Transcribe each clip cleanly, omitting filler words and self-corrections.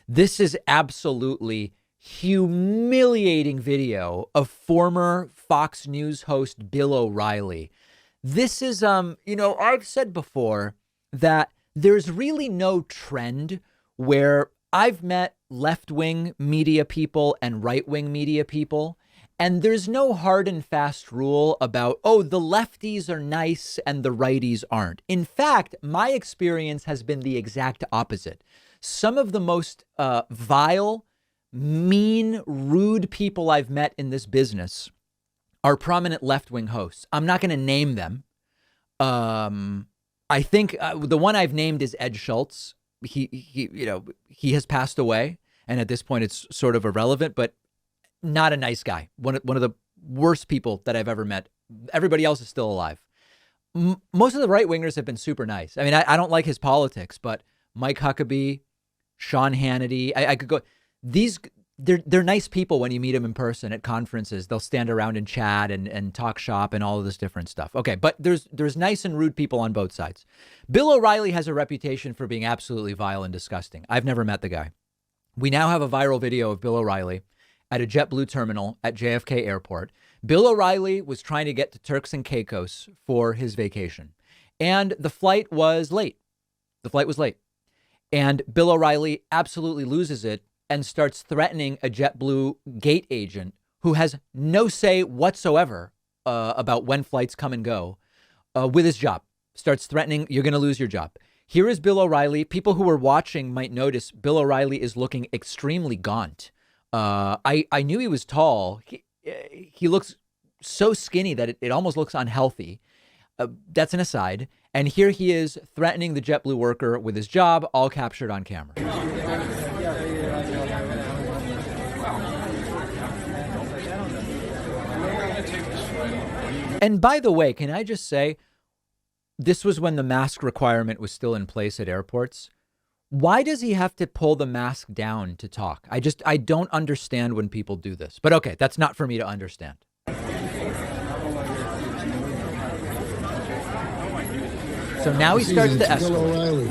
This is absolutely humiliating video of former Fox News host Bill O'Reilly. This is, I've said before that there's really no trend where I've met left-wing media people and right-wing media people, and there's no hard and fast rule about, oh, the lefties are nice and the righties aren't. In fact, my experience has been the exact opposite. Some of the most vile, mean, rude people I've met in this business are prominent left-wing hosts. I'm not going to name them. I think the one I've named is Ed Schultz. He has passed away, and at this point it's sort of irrelevant, but not a nice guy. One of the worst people that I've ever met. Everybody else is still alive. Most of the right-wingers have been super nice. I mean, I don't like his politics, but Mike Huckabee, Sean Hannity, I could go. They're nice people when you meet them in person at conferences. They'll stand around and chat and talk shop and all of this different stuff. Okay, but there's nice and rude people on both sides. Bill O'Reilly has a reputation for being absolutely vile and disgusting. I've never met the guy. We now have a viral video of Bill O'Reilly at a JetBlue terminal at JFK Airport. Bill O'Reilly was trying to get to Turks and Caicos for his vacation, and the flight was late. And Bill O'Reilly absolutely loses it and starts threatening a JetBlue gate agent who has no say whatsoever about when flights come and go with his job. Starts threatening, you're going to lose your job. Here is Bill O'Reilly. People who are watching might notice Bill O'Reilly is looking extremely gaunt. I knew he was tall. He looks so skinny that it almost looks unhealthy. That's an aside. And here he is threatening the JetBlue worker with his job, all captured on camera. And by the way, can I just say, this was when the mask requirement was still in place at airports. Why does he have to pull the mask down to talk? I don't understand when people do this. But okay, that's not for me to understand. So now he starts to escalate. Bill O'Reilly.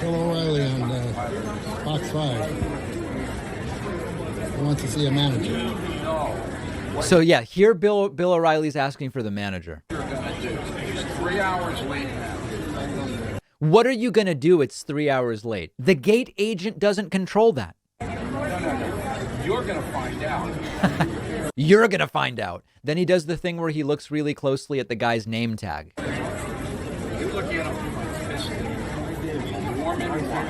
Bill O'Reilly on Fox 5. He wants to see a manager. So yeah, here Bill O'Reilly's asking for the manager. He's 3 hours late now. What are you going to do? It's 3 hours late. The gate agent doesn't control that. No. You're going to find out. You're going to find out. Then he does the thing where he looks really closely at the guy's name tag. You look at him. Warm and warm.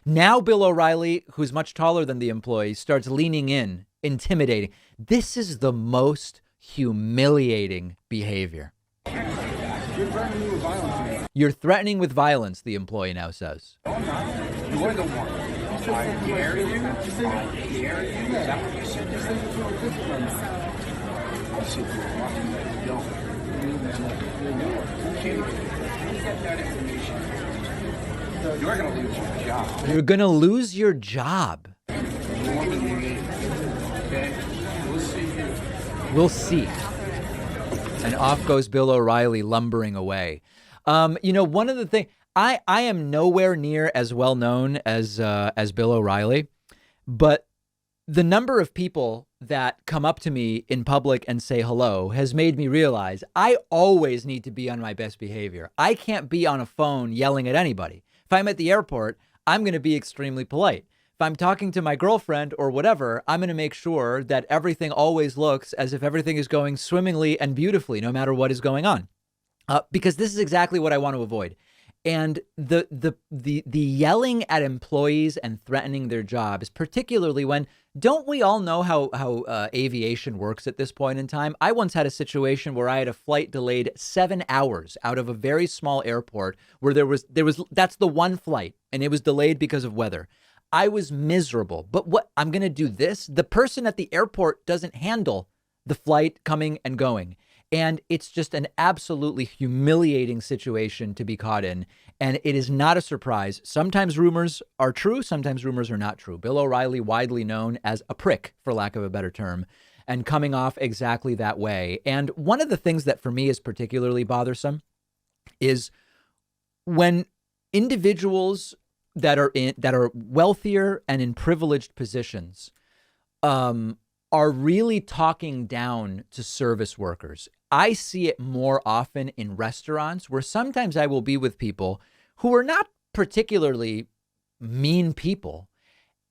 Now Bill O'Reilly, who's much taller than the employee, starts leaning in, intimidating. This is the most humiliating behavior. You're threatening with violence, the employee now says. You're the one. I dare you. I dare you. Is that what you said? I said you're going to lose your job. You're going to lose your job. Okay? We'll see. And off goes Bill O'Reilly lumbering away. One of the things, I am nowhere near as well known as Bill O'Reilly, but the number of people that come up to me in public and say hello has made me realize I always need to be on my best behavior. I can't be on a phone yelling at anybody. If I'm at the airport, I'm going to be extremely polite. If I'm talking to my girlfriend or whatever, I'm going to make sure that everything always looks as if everything is going swimmingly and beautifully, no matter what is going on, because this is exactly what I want to avoid. And the yelling at employees and threatening their jobs, particularly when, don't we all know how aviation works at this point in time? I once had a situation where I had a flight delayed 7 hours out of a very small airport where that's the one flight, and it was delayed because of weather. I was miserable. But what I'm going to do this? The person at the airport doesn't handle the flight coming and going. And it's just an absolutely humiliating situation to be caught in. And it is not a surprise. Sometimes rumors are true. Sometimes rumors are not true. Bill O'Reilly, widely known as a prick, for lack of a better term. and coming off exactly that way. And one of the things that for me is particularly bothersome is when individuals that are wealthier and in privileged positions are really talking down to service workers. I see it more often in restaurants where sometimes I will be with people who are not particularly mean people,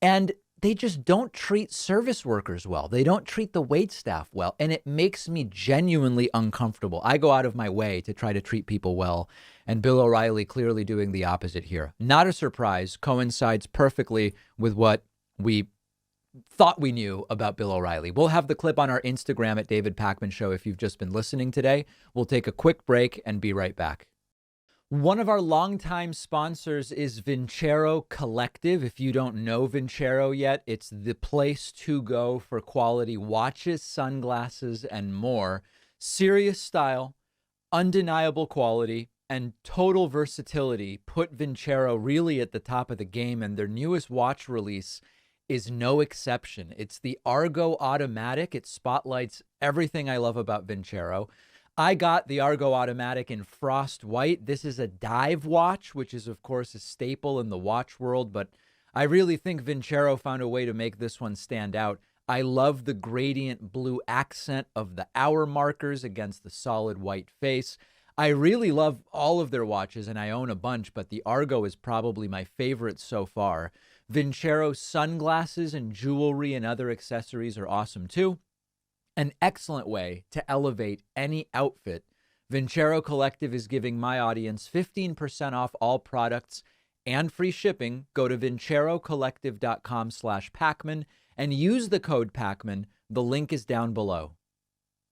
and they just don't treat service workers well. They don't treat the wait staff well, and it makes me genuinely uncomfortable. I go out of my way to try to treat people well, and Bill O'Reilly clearly doing the opposite here. Not a surprise, coincides perfectly with what we thought we knew about Bill O'Reilly. We'll have the clip on our Instagram at David Pakman Show if you've just been listening today. We'll take a quick break and be right back. One of our longtime sponsors is Vincero Collective. If you don't know Vincero yet, it's the place to go for quality watches, sunglasses, and more. Serious style, undeniable quality, and total versatility put Vincero really at the top of the game, and their newest watch release is no exception. It's the Argo Automatic. It spotlights everything I love about Vincero. I got the Argo Automatic in frost white. This is a dive watch, which is, of course, a staple in the watch world, but I really think Vincero found a way to make this one stand out. I love the gradient blue accent of the hour markers against the solid white face. I really love all of their watches, and I own a bunch, but the Argo is probably my favorite so far. Vincero sunglasses and jewelry and other accessories are awesome too. An excellent way to elevate any outfit. Vincero Collective is giving my audience 15% off all products and free shipping. Go to vincerocollective.com/Pakman and use the code Pakman. The link is down below.